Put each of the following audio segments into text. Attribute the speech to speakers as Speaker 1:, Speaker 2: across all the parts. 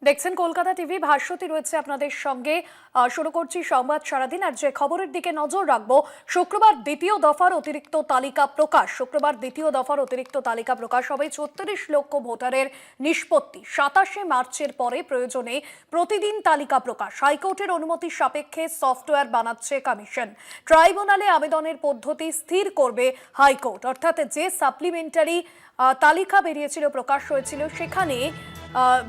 Speaker 1: দেখছেন কলকাতা টিভি, ভাস্বতী রয়েছে আপনাদের সঙ্গে। শুরু করছি সংবাদ সারাদিন। আর যে খবরের দিকে নজর রাখবো, শুক্রবার দ্বিতীয় দফার অতিরিক্ত তালিকা প্রকাশ হবে। ৩৬ লক্ষ ভোটারের নিষ্পত্তি ২৭শে মার্চের পরে প্রয়োজনে প্রতিদিন তালিকা প্রকাশ। হাইকোর্টের অনুমতি সাপেক্ষে সফটওয়্যার বানাচ্ছে কমিশন। ট্রাইব্যুনালে আবেদনের পদ্ধতি স্থির করবে হাইকোর্ট। অর্থাৎ যে সাপ্লিমেন্টারি তালিকা বেরিয়েছিল, প্রকাশ হয়েছিল, সেখানে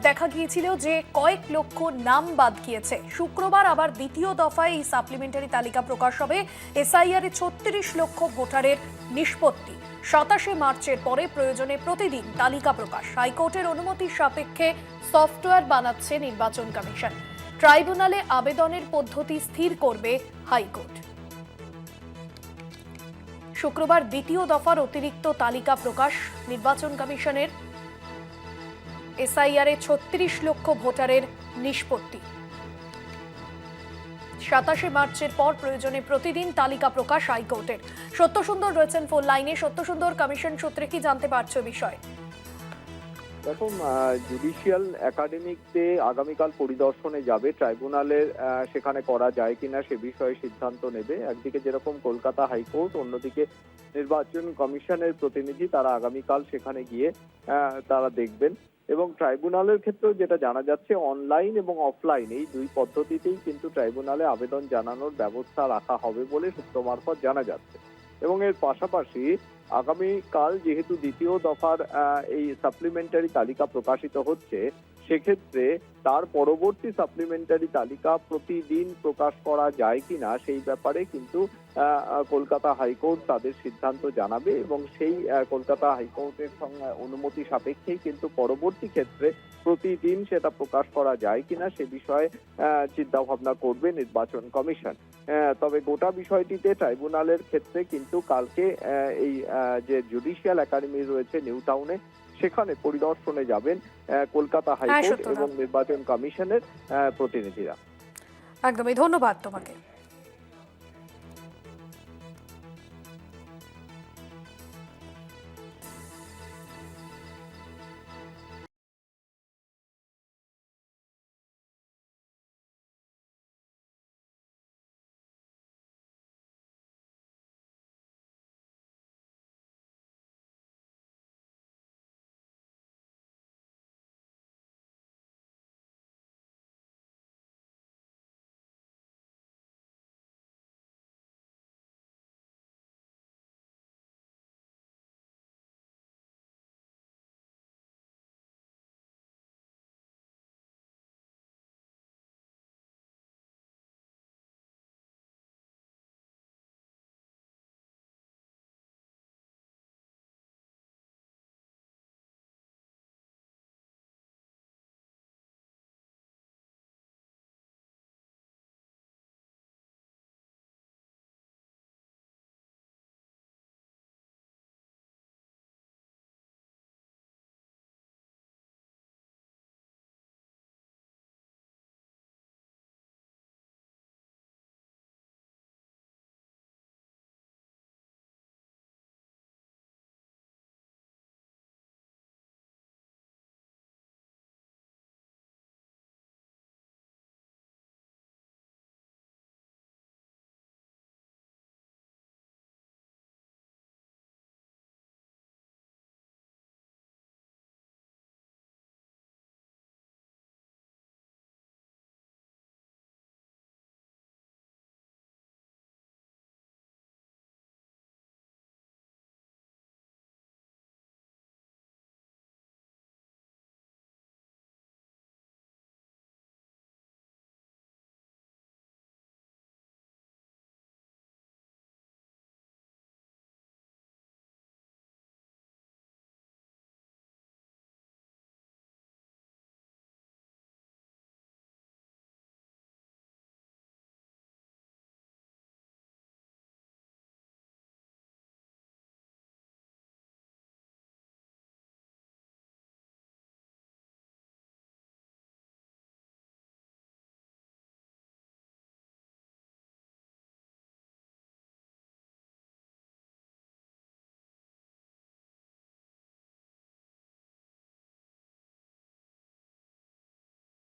Speaker 1: দেখা গিয়েছিল যে কয়েক লক্ষ নাম বাদ গিয়েছে। শুক্রবার আবার দ্বিতীয় দফায় এই সাপ্লিমেন্টারি তালিকা প্রকাশ হবে। এসআইআর এ ৩৬ লক্ষ ভোটারের নিষ্পত্তি ২৭শে মার্চের পরে প্রয়োজনে প্রতিদিন তালিকা প্রকাশ। হাইকোর্টের অনুমতি সাপেক্ষে সফটওয়্যার বানাচ্ছে নির্বাচন কমিশন। ট্রাইব্যুনালে আবেদনের পদ্ধতি স্থির করবে হাইকোর্ট। শুক্রবার দ্বিতীয় দফার অতিরিক্ত তালিকা প্রকাশ নির্বাচন কমিশনের। এসআইআর এ ৩৬ লক্ষ ভোটারের নিষ্পত্তি ২৭শে মার্চের পর প্রয়োজনে প্রতিদিন তালিকা প্রকাশ হাইকোর্টের। সত্যসুন্দর রয়েছেন ফোন লাইনে। সত্যসুন্দর, কমিশন সূত্রে কি জানতে পারছো বিষয়?
Speaker 2: দেখুন, জুডিশিয়াল একাডেমিতে আগামীকাল পরিদর্শনে যাবে ট্রাইব্যুনালের, সেখানে করা যায় কিনা সে বিষয়ে সিদ্ধান্ত নেবে। একদিকে যেরকম কলকাতা হাইকোর্ট, অন্যদিকে নির্বাচন কমিশনের প্রতিনিধি, তারা আগামীকাল সেখানে গিয়ে তারা দেখবেন। এবং ট্রাইব্যুনালের ক্ষেত্রেও যেটা জানা যাচ্ছে, অনলাইন এবং অফলাইন এই দুই পদ্ধতিতেই কিন্তু ট্রাইব্যুনালে আবেদন জানানোর ব্যবস্থা রাখা হবে বলে সূত্র মারফত জানা যাচ্ছে। এবং এর পাশাপাশি আগামীকাল যেহেতু দ্বিতীয় দফার এই সাপ্লিমেন্টারি তালিকা প্রকাশিত হচ্ছে, সেক্ষেত্রে তার পরবর্তী সাপ্লিমেন্টারি তালিকা প্রতিদিন প্রকাশ করা যায় কিনা সেই ব্যাপারে কিন্তু কলকাতা হাইকোর্ট তাদের সিদ্ধান্ত জানাবে। এবং সেই কলকাতা হাইকোর্টের সঙ্গে অনুমতি সাপেক্ষেই কিন্তু পরবর্তী ক্ষেত্রে প্রতিদিন সেটা প্রকাশ করা যায় কিনা সে বিষয়ে চিন্তা ভাবনা করবে নির্বাচন কমিশন। তবে গোটা বিষয়টিতে ট্রাইব্যুনালের ক্ষেত্রে কিন্তু কালকে এই যে জুডিশিয়াল একাডেমি রয়েছে নিউ টাউনে, সেখানে পরিদর্শনে যাবেন কলকাতা হাইকোর্ট এবং নির্বাচন কমিশনের প্রতিনিধিরা।
Speaker 1: একদমই, ধন্যবাদ তোমাকে।